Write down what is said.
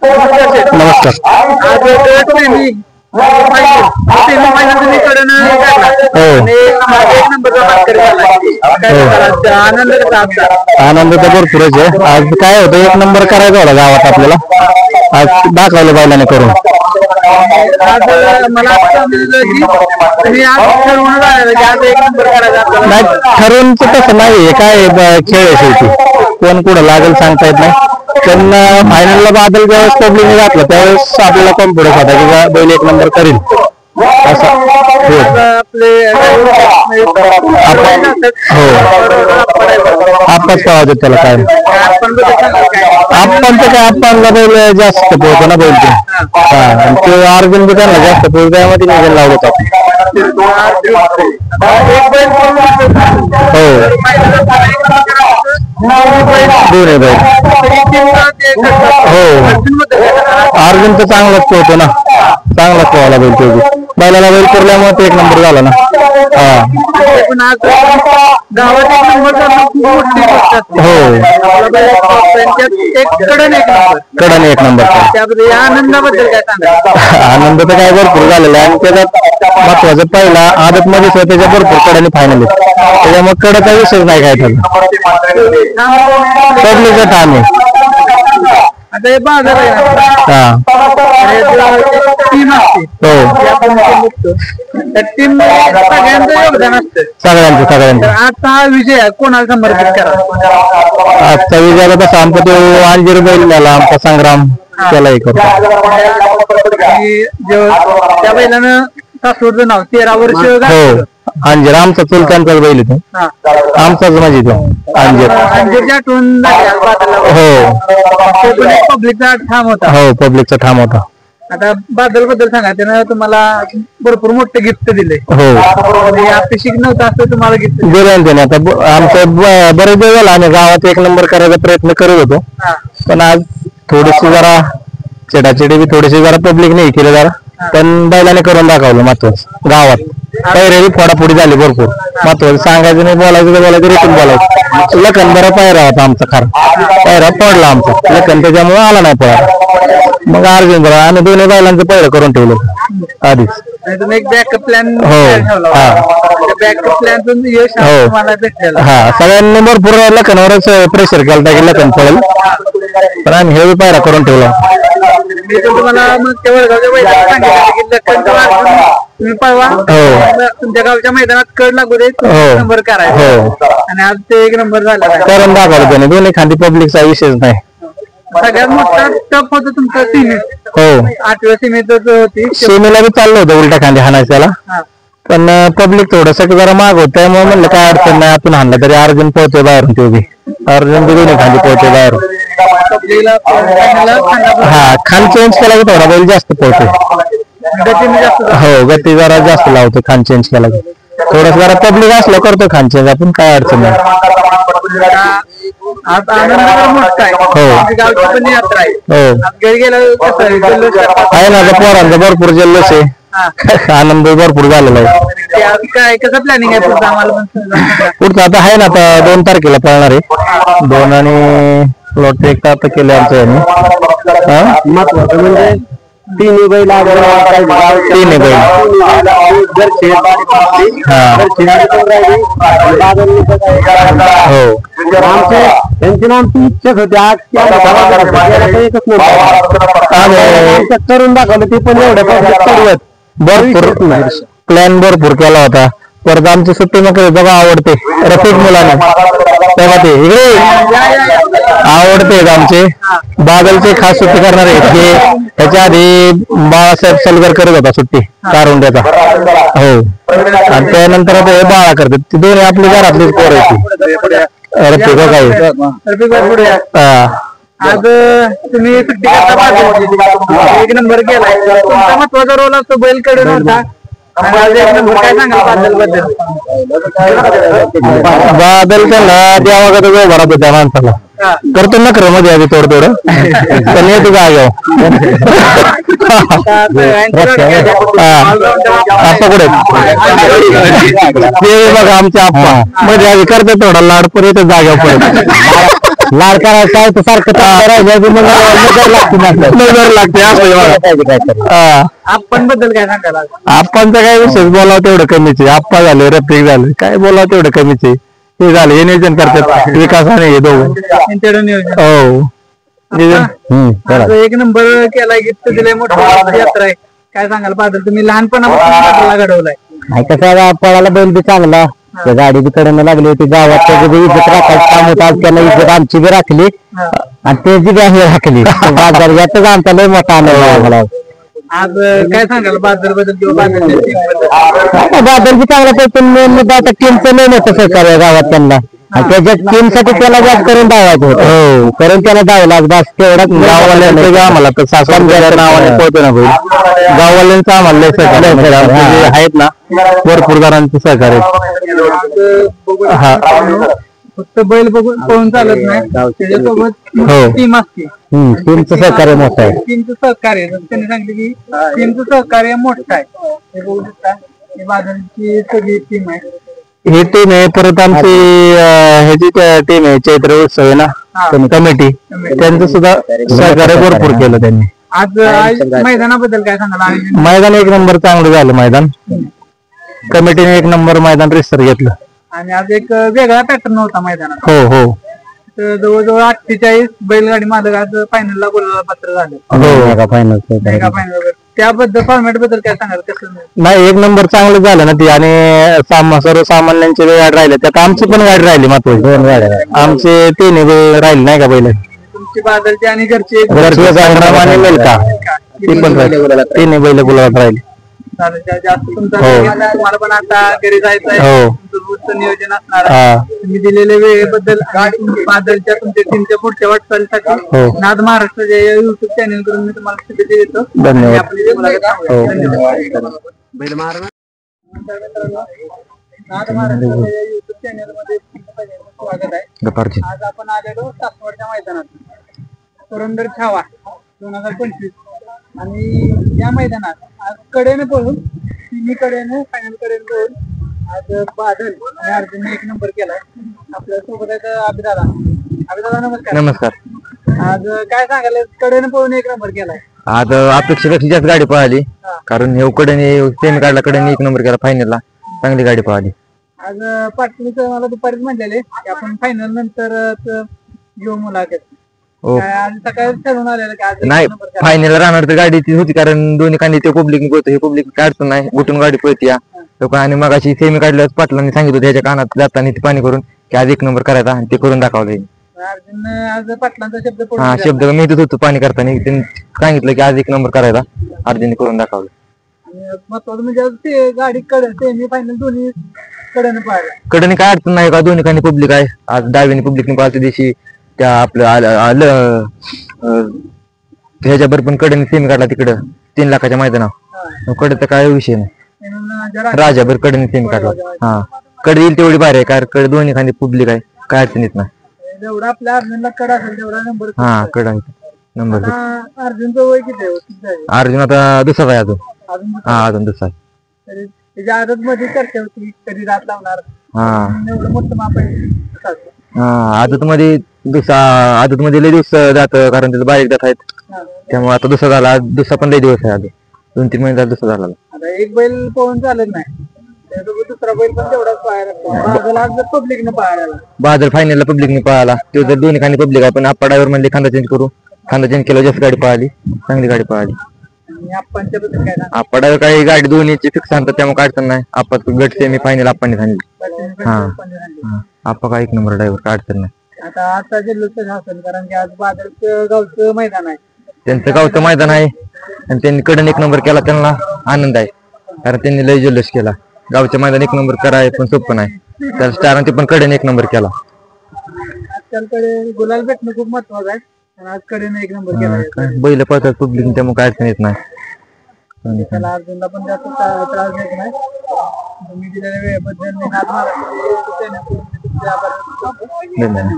नमस्कार. आनंद तर भरपूरच आहे. आज काय होतं, एक नंबर करायचा होता गावात आपल्याला, आज दाखवलं बैलाने करून. नाही, ठरवून तसं नाही, काय खेळ आहे शेवटी, कोण कुठं लागेल सांगता येत नाही. पण फायनलला बादल ज्यावेळेस पब्लिकने घातलं त्यावेळेस आपल्याला कॉन्फिडन्स होता की बैल एक नंबर करील असं. हो, आप्पाच पळावतात त्याला काय. आप्पांचं काय, आप्पांना बैल जास्त पोहतो ना बैल ते. हा, आणि ते अर्जुन बी त्यांना जास्त पोहतो, त्यामध्ये निघायला लावलं होतं. हो, दोन आहे बैल. हो, अर्जुन तर चांगलाच पोहतो ना, चांगलाच पोहायला बैल तो बैलाला बैल करल्यामुळे ते एक नंबर झाला ना. हा, हो, कडन एक नंबर. आनंद तर काय भरपूर झालेला आहे, आणि त्याच्यात महत्वाचं पहिला आदत मध्ये त्याच्या भरपूर कडाने फायनल आहे, त्याच्यामुळे कडचा विषय नाही काय त्याला. पब्लिकचा ठाम आहे. आता हे बाजार आहे, टीम असते, टीम सगळ्यांचं योगदान असतं, सगळ्यांचं. आता हा विजय कोणाला समर्पित करा? आजचा विजयाला तसा आमचा तो अंजीर बैल झाला, आमचा संग्राम, त्याला हे करतो. त्या बैलानं सासवडचं नाव 13 वर्ष. हो, अंजीर आमचा चुलत्यांचाच बैल येतो, आमचाच म्हणजे तो अंजीर. हो, पब्लिकचा ठाम होता. हो, पब्लिकचा ठाम होता. आता बादल बद्दल सांगा, त्यानं तुम्हाला भरपूर मोठे गिफ्ट दिले. हो, अपेक्षित नव्हतं असं तुम्हाला गिफ्ट दिलं त्याने. आता आमचं बरेच दिवस झाला आम्ही गावात एक नंबर करायचा प्रयत्न करत होतो, पण आज थोडीशी जरा चिडाचिडी बी थोडीशी जरा पब्लिक नाही केली जरा, पण बैलाने करून दाखवलं महत्वाचं. गावात पैरे फोडाफोडी झाली भरपूर, महत्वाचं सांगायचं नाही, बोलायचं तर बोलायचं, रिटून बोलायचं. लखन बरा पायरा होता आमचा, खरा पायरा पडला आमचा लखन, त्याच्यामुळे आला नाही पळा. मग अर्जुन बरा आणि दोन्ही बैलांचं पैर करून ठेवलं आधीच. Backup plan. हो, बॅकअप प्लॅन यश. हा, सगळ्यांनी भरपूर लखनवरच प्रेशर केलं की लखन पडेल, पण आम्ही हे पायरा करून ठेवला. तुम्हाला तुमच्या गावच्या मैदानात कड लागू दे, नंबर करायचा, आणि आज ते एक नंबर झाला करून दाखवलं त्याने. दोन्ही खांदी पब्लिकचा विषयच नाही. सगळ्यात मोठा टप होता तुमचा सीमेत. हो, 8व्या सीमेतच होती, सीमेला बी चाललं होतं उलट्या खांदी हाणायचं त्याला, पण पब्लिक थोडस जरा माग होत, त्यामुळे म्हणलं काय अडचण नाही, आपण हाणलं तरी अर्जुन पोहतोय बाहेरून. ते बी अर्जुन बी दोन्ही खांदी पोहतोय बाहेरून. हा, खान चेंज केला की थोडा बैल जास्त पोहतोय. हो, गती जरा जास्त लावतो खान चेंज केला की. थोडस जरा पब्लिक असलं करतो खान चेंज आपण, काय अडचण नाही. आहे ना, पोरांचा भरपूर जल्लोष आहे, आनंद भरपूर झालेला आहे. काय कसं प्लॅनिंग आहे पुढचं? आता आहे ना, आता 2 तारखेला पळणार आहे, 2 आणि प्लॉट 1 आता केले आमच्या यांनी. महत्वाचं म्हणजे 3 बैल. 3 बैल. हो, त्यांची आमची इच्छाच होती आज एकच करून दाखवलं, ते पण एवढं भरपूर प्लॅन भरपूर केला होता. परत आमची सुट्टी मग बघा आवडते रफिक मुलाने, तेव्हा ते इकडे आवडते आमचे बादलचे खास सुट्टी करणार आहेत, हे ह्याच्या आधी बाळासाहेब सलगर करत होता सुट्टी कारुंड्याचा. हो, आणि त्यानंतर आता हे बाळा करतात, ते दोन्ही आपली घरातलीच पोरं आहेत. रफिक काय आज तुम्ही सुट्टी करता, एक नंबर केलाय, तुमचा महत्वाचा रोल असतो बैल कडून होता. काय सांगा बादल बद्दल? बादल त्याला देवागत भरात होत्या माणसाला, करतो नखर मध्ये आधी थोडं पण येतो जाग्यावर. आप्पा कुठे ते बघा, आमचे आप्पा मध्ये आधी करतो थोडा लाड, पण येतो जाग्यावर परत. लाड करायचं आहे तर सारखं नजर लागते आपण बद्दल काय सांगायला आप्पांचा काय विशेष बोलावं तेवढं कमीच आहे. आप्पा झाले रफिक झाले काय बोलावं तेवढं कमीच आहे. ते झाले हे नियोजन करतात विकासाने हे दोघं हो. आज एक नंबर केलाय गिफ्ट दिलंय मोठं यात्रा आहे काय सांगाल बादल तुम्ही लहानपणापासून घडवलाय कसं पळाला बैल बी चांगला गाडी बी कडनं लागली होती गावात इज्जत राखायचं काम होतं आज त्याला इज्जत आमची बी राखली आणि त्याची बी आम्ही राखली बाजार यातच आमचा लय मोठा आनंद आम्हाला. आज काय सांगाल बादल बद्दल किंवा बादल बी चांगला पैकी मेन मुद्दा आता टीमचं नाही मोठं सहकार्य गावात त्यांना त्याच्या टीमसाठी त्याला जास्त करून धावायचं होतं हो करून त्याला धावला बस तेवढाच गाववाल्यांचं आम्हाला तर सासवडच्या नावाने पोहोचतो ना भाई गाववाल्यांचं आम्हाला लय सहकार्य आहेत ना भरपूर जणांचं सहकार्य हा फक्त बैल बघून पळून चालत नाही त्याच्यासोबत टीम असते टीमचं सहकार्य मोठं आहे टीमचं सहकार्य त्यांनी सांगितलं की टीमचं सहकार्य मोठं आहे हे बघू शकता ही बादलची सगळी टीम आहे ही टीम आहे परत आमची ह्याची टीम आहे चैत्र उत्सव आहे ना कमिटी त्यांचं सुद्धा सहकार्य भरपूर केलं त्यांनी. आज मैदानाबद्दल काय सांगाल मैदान एक नंबर चांगलं झालं मैदान कमिटीने एक नंबर मैदान रिस्टर घेतलं आणि आज एक वेगळा पॅटर्न होता मैदानात हो हो जवळजवळ 48 बैलगाडी मालक आज फायनलला बोलायला पात्र झाले हो फायनल त्याबद्दल फॉर्मॅट बद्दल काय सांगाल कसं नाही एक नंबर चांगलं झालं ना ती आणि सर्वसामान्यांची गाडी राहिली त्यात आमची पण गाडी राहिली महत्वाची 2 गाड्या आमचे 3 राहिले नाही का बैल तुमची बादलची आणि घरची मिळता ती पण 3 बैल गुलाबात राहिली जास्त तुम्हाला पण आता घरी जायचं आहे नियोजन असणार तुम्ही दिलेल्या वेळेबद्दल बादलच्या तुमच्या टीमच्या पुढच्या वाटचालीसाठी नाद महाराष्ट्राच्या युट्यूब चॅनल करून मी तुम्हाला शुभेच्छा देतो. नाद महाराष्ट्राच्या युट्यूब चॅनल मध्ये स्वागत आहे. आज आपण आलेलो सासवडच्या मैदानात पुरंदर छावा 2025 आणि या मैदानात आज कडेने पळून तिन्ही कडेने फायनल कडेने पळून आज बादल आणि अर्जुनने एक नंबर केलाय. आपल्या सोबत आहे अभिदादा नमस्कार. नमस्कार. आज काय सांगाल कडेने पळून एक नंबर केलाय आज अपेक्षेपेक्षा जास्त गाडी पळाली कारण हे कडेने सेमी काढला कडेने एक नंबर केला फायनलला चांगली गाडी पळाली. आज पाटील मला दुपारीच म्हणलेले की आपण फायनल नंतर घेऊ मुलाखत नाही फायनल राहणार तर गाडी ती होती कारण दोन्ही कांदी ते पब्लिक होतं हे पब्लिक काढतो नाही गुटून गाडी पळते या लोक आणि मग अशी सेमी काढल्यावर पाटलांनी सांगितलं त्याच्या कानात जाताना ती पाणी करून की आज एक नंबर करायचा आणि ते करून दाखवलं. आज पाटलांचा शब्द हा शब्द माहितच होतो पाणी करताना त्यांनी सांगितलं की आज एक नंबर करायचा अर्जुनने करून दाखवलं. महत्वाचं म्हणजे गाडी सेमी फायनल दोन्ही कडेने काय अडचण नाही का दोन्ही कांदी पब्लिक आहे आज डावीने पब्लिकने पाहते दिवशी त्या आपलं ह्याच्यावर पण कडेने सेमी काढला तिकडं 3 लाखाच्या मैदानावर कडेचा काय विषय नाही राजाभर कडेने सेमी काढला हा कडे येईल तेवढी भारी आहे कारण कडे दोन्ही खांदी पब्लिक आहे काय अडचण येत नाही जेवढा आपल्या अर्जुनला कड असेल तेवढा नंबर हा कड आहे नंबर. अर्जुनचं वय किती आहे? अर्जुन आता दुसरा आहे अजून हा अजून दुसरा त्याच्या आदत मध्ये चर्चा होती कधी रात लावणार हा एवढं मोठं माप आहे हा आदत मध्ये लय दिवस जात कारण त्याचं बारीक जात आहेत त्यामुळे आता दुसरा झाला दुसरा पण लय दिवस आहे अजून 2-3 महिने झाला दुसरा झाला. आता एक बैल पळून चालत नाही दुसरा बैल पण तेवढाच पाहायला पब्लिकने पाहायला बादल फायनलला पब्लिकने पळाला तो जर दोन्ही खांदी पब्लिक आहे पण आप्पा ड्रायव्हर म्हणले खांदा चेंज करू खांदा चेंज केला जास्त गाडी पळाली चांगली गाडी पळाली. आप्पा ड्रायव्हर काही गाडी दोन्हीची फिक्स आणतात त्यामुळे अडचण नाही आप्पा गट सेमी फायनल आप्पांनी सांगितली हा आप्पा काय एक नंबर ड्रायव्हर काय अडचण नाही. आता जल्लोष असेल कारण की आज बादलचं गावचं मैदान आहे त्यांचं गावचं मैदान आहे आणि त्यांनी कडन एक नंबर केला त्यांना आनंद आहे कारण त्यांनी लय जल्लोष केला गावच्या मैदान एक नंबर कराय पण सोपं नाही तर स्टारांनी पण कडन एक नंबर केला. आजकालकडे गुलाल भेटणं खूप महत्वाचं आहे आणि आज कडेने एक नंबर केला बैल पळतात पब्लिक त्यामुळे काय अडचण येत नाही त्याला अर्जुनला पण जास्त त्रास देत नाही तुम्ही दिलेल्या वेळेबद्दल धन्यवाद.